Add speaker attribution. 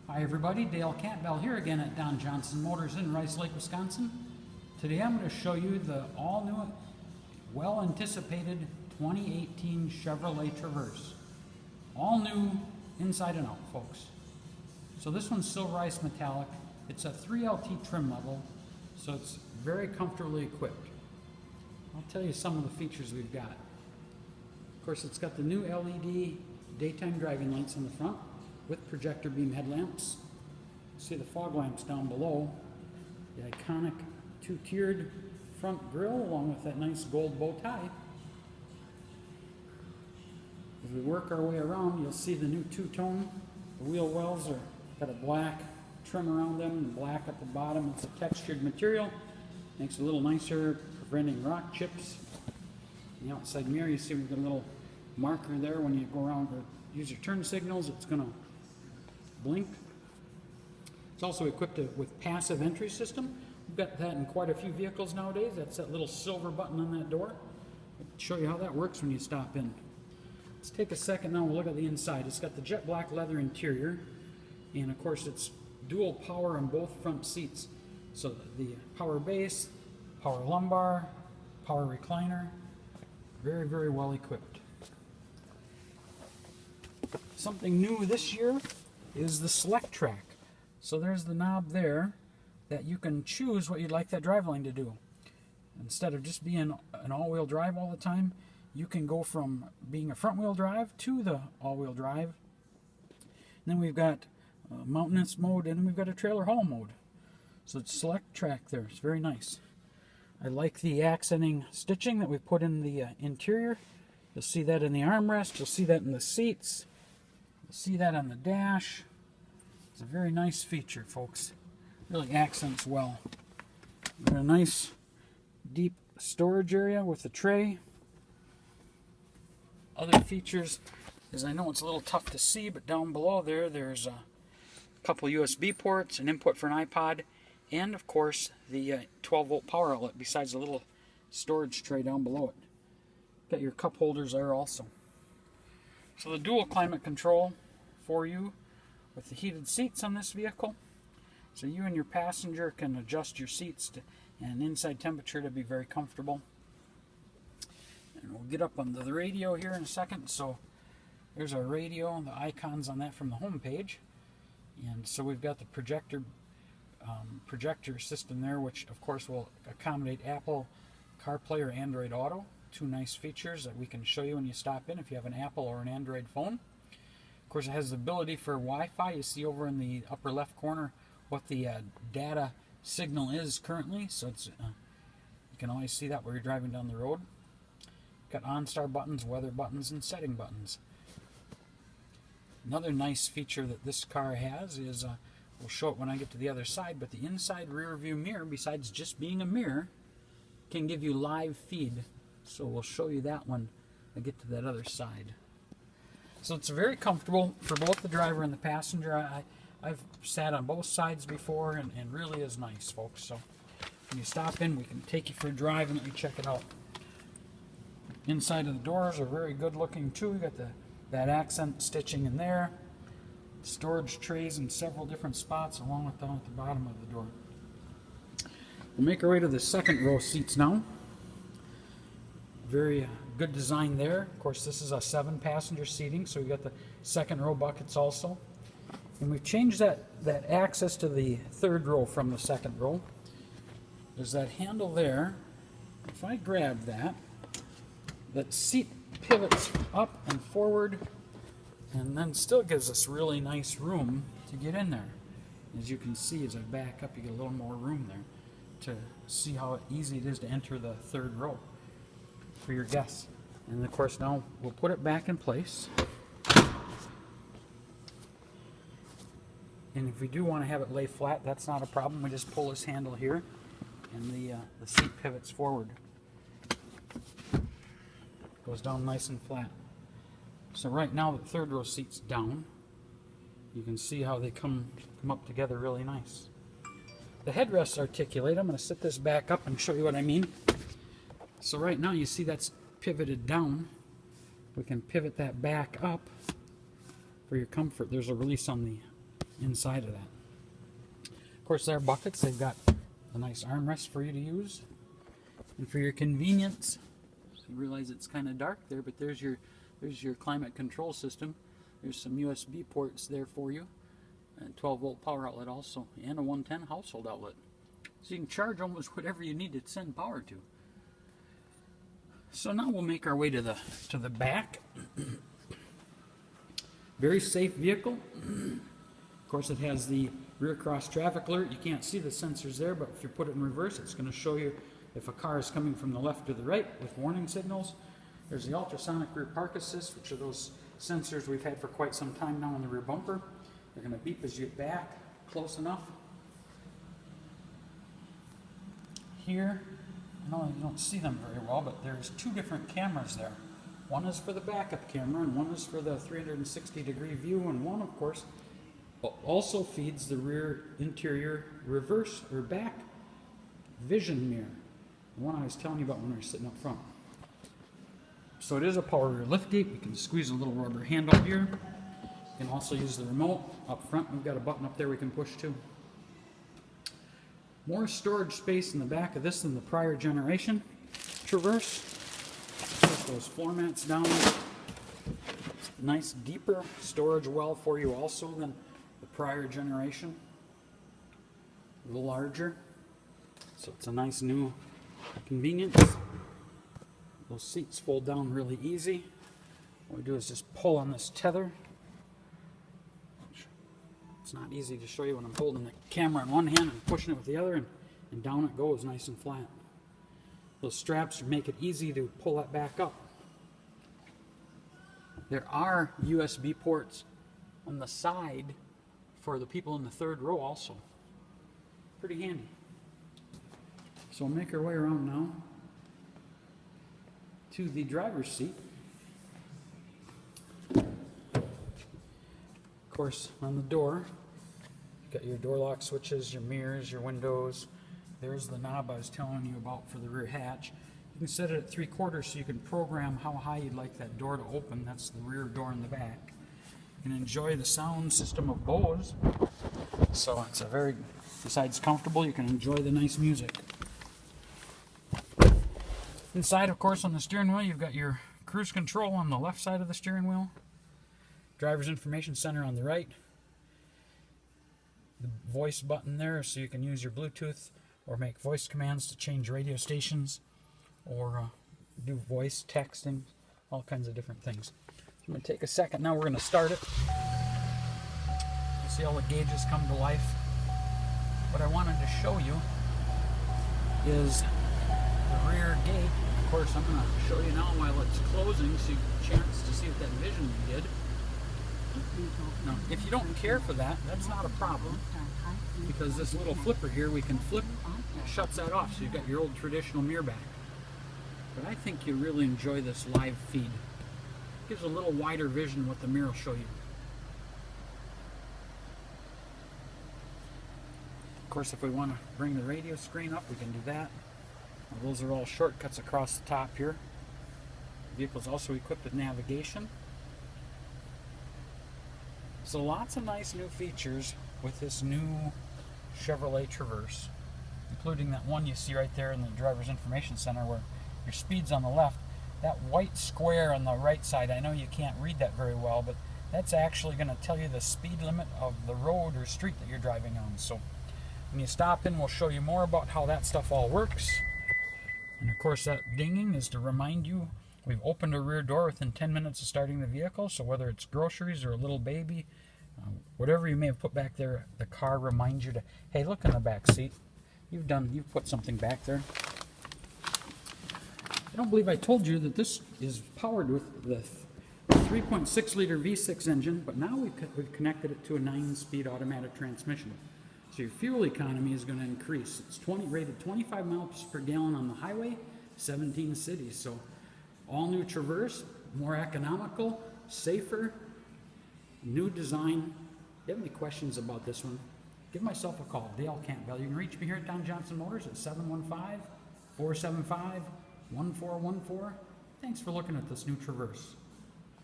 Speaker 1: Hi everybody, Dale Campbell here again at Don Johnson Motors in Rice Lake, Wisconsin. Today I'm going to show you the all-new, well-anticipated 2018 Chevrolet Traverse. All new inside and out, folks. So this one's silver ice metallic. It's a 3LT trim level, so it's very comfortably equipped. I'll tell you some of the features we've got. Of course, it's got the new LED daytime driving lights on the front with projector beam headlamps. See the fog lamps down below. The iconic two-tiered front grille along with that nice gold bow tie. As we work our way around, you'll see the new two-tone. The wheel wells are got a black trim around them and black at the bottom. It's a textured material. Makes it a little nicer, preventing rock chips. In the outside mirror, you see we've got a little marker there. When you go around or use your turn signals, it's going to blink. It's also equipped with passive entry system. We've got that in quite a few vehicles nowadays. That's that little silver button on that door. I'll show you how that works when you stop in. Let's take a second now and look at the inside. It's got the jet black leather interior, and of course it's dual power on both front seats. So the power base, power lumbar, power recliner, very, very well equipped. Something new this year is the select track. So there's the knob there that you can choose what you'd like that driveline to do. Instead of just being an all-wheel drive all the time, you can go from being a front-wheel drive to the all-wheel drive. And then we've got mountainous mode, and then we've got a trailer haul mode. So it's select track there. It's very nice. I like the accenting stitching that we put in the interior. You'll see that in the armrest. You'll see that in the seats. You'll see that on the dash. It's a very nice feature, folks. Really accents well. We've got a nice deep storage area with a tray. Other features is, I know it's a little tough to see, but down below there's a couple USB ports, an input for an iPod, and of course the 12-volt power outlet besides the little storage tray down below it. Got your cup holders there also. So the dual climate control for you with the heated seats on this vehicle. So you and your passenger can adjust your seats to an inside temperature to be very comfortable. And we'll get up onto the radio here in a second. So there's our radio and the icons on that from the home page. And so we've got the projector system there, which of course will accommodate Apple CarPlay or Android Auto. Two nice features that we can show you when you stop in if you have an Apple or an Android phone. Of course, it has the ability for Wi-Fi. You see over in the upper left corner what the data signal is currently, so it's you can always see that while you're driving down the road. Got OnStar buttons, weather buttons, and setting buttons. Another nice feature that this car has is, we'll show it when I get to the other side, but the inside rear view mirror, besides just being a mirror, can give you live feed. So we'll show you that when I get to that other side. So it's very comfortable for both the driver and the passenger. I've sat on both sides before, and really is nice, folks. So when you stop in, we can take you for a drive and let you check it out. Inside of the doors are very good looking too. We got that accent stitching in there. Storage trays in several different spots along with down at the bottom of the door. We'll make our way to the second row seats now. Very good design there. Of course, this is a 7-passenger seating, so we got the second row buckets also. And we've changed that access to the third row from the second row. There's that handle there. If I grab that seat pivots up and forward, and then still gives us really nice room to get in there. As you can see, as I back up, you get a little more room there to see how easy it is to enter the third row for your guests. And of course, now we'll put it back in place. And if we do want to have it lay flat, that's not a problem. We just pull this handle here, and the seat pivots forward. Goes down nice and flat. So right now the third row seat's down. You can see how they come up together really nice. The headrests articulate. I'm going to sit this back up and show you what I mean. So right now you see that's pivoted down. We can pivot that back up for your comfort. There's a release on the inside of that. Of course, there are buckets. They've got a nice armrest for you to use. And for your convenience, so you realize it's kind of dark there, but there's your climate control system. There's some USB ports there for you. A 12-volt power outlet also, and a 110 household outlet. So you can charge almost whatever you need to send power to. So now we'll make our way to the back. Very safe vehicle. Of course, it has the rear cross traffic alert. You can't see the sensors there, but if you put it in reverse, it's going to show you if a car is coming from the left to the right with warning signals. There's the ultrasonic rear park assist, which are those sensors we've had for quite some time now in the rear bumper. They're going to beep as you get back close enough. Here, I know you don't see them very well, but there's two different cameras there. One is for the backup camera, and one is for the 360-degree view, and one, of course, also feeds the rear interior reverse or back vision mirror, the one I was telling you about when we were sitting up front. So it is a power rear liftgate. We can squeeze a little rubber handle here. You can also use the remote up front. We've got a button up there we can push to. More storage space in the back of this than the prior generation Traverse. Put those floor mats down. Nice deeper storage well for you also than the prior generation. A little larger. So it's a nice new convenience. Those seats fold down really easy. What we do is just pull on this tether. It's not easy to show you when I'm holding the camera in one hand and pushing it with the other, and down it goes nice and flat. Those straps make it easy to pull that back up. There are USB ports on the side for the people in the third row also. Pretty handy. So we'll make our way around now to the driver's seat. Of course, on the door, you've got your door lock switches, your mirrors, your windows. There's the knob I was telling you about for the rear hatch. You can set it at 3/4 so you can program how high you'd like that door to open. That's the rear door in the back. You can enjoy the sound system of Bose. So it's a very, besides comfortable, you can enjoy the nice music. Inside, of course, on the steering wheel, you've got your cruise control on the left side of the steering wheel. Driver's information center on the right. The voice button there so you can use your Bluetooth or make voice commands to change radio stations or do voice texting, all kinds of different things. So I'm going to take a second now. We're going to start it. You see all the gauges come to life. What I wanted to show you is the rear gate. Of course, I'm going to show you now while it's closing so you get a chance to see what that vision did. Now, if you don't care for that, that's not a problem, because this little flipper here, we can flip, it shuts that off, so you've got your old traditional mirror back. But I think you really enjoy this live feed. It gives a little wider vision what the mirror will show you. Of course, if we want to bring the radio screen up, we can do that. Now, those are all shortcuts across the top here. The vehicle is also equipped with navigation. So lots of nice new features with this new Chevrolet Traverse, including that one you see right there in the driver's information center where your speed's on the left. That white square on the right side, I know you can't read that very well, but that's actually going to tell you the speed limit of the road or street that you're driving on. So when you stop in, we'll show you more about how that stuff all works. And of course, that dinging is to remind you we've opened a rear door within 10 minutes of starting the vehicle, so whether it's groceries or a little baby, whatever you may have put back there, the car reminds you to, hey, look in the back seat. You've put something back there. I don't believe I told you that this is powered with the 3.6-liter V6 engine, but now we've connected it to a 9-speed automatic transmission. So your fuel economy is going to increase. It's rated 25 miles per gallon on the highway, 17 cities. So all new Traverse, more economical, safer, new design. If you have any questions about this one, give myself a call, Dale Campbell. You can reach me here at Don Johnson Motors at 715-475-1414. Thanks for looking at this new Traverse.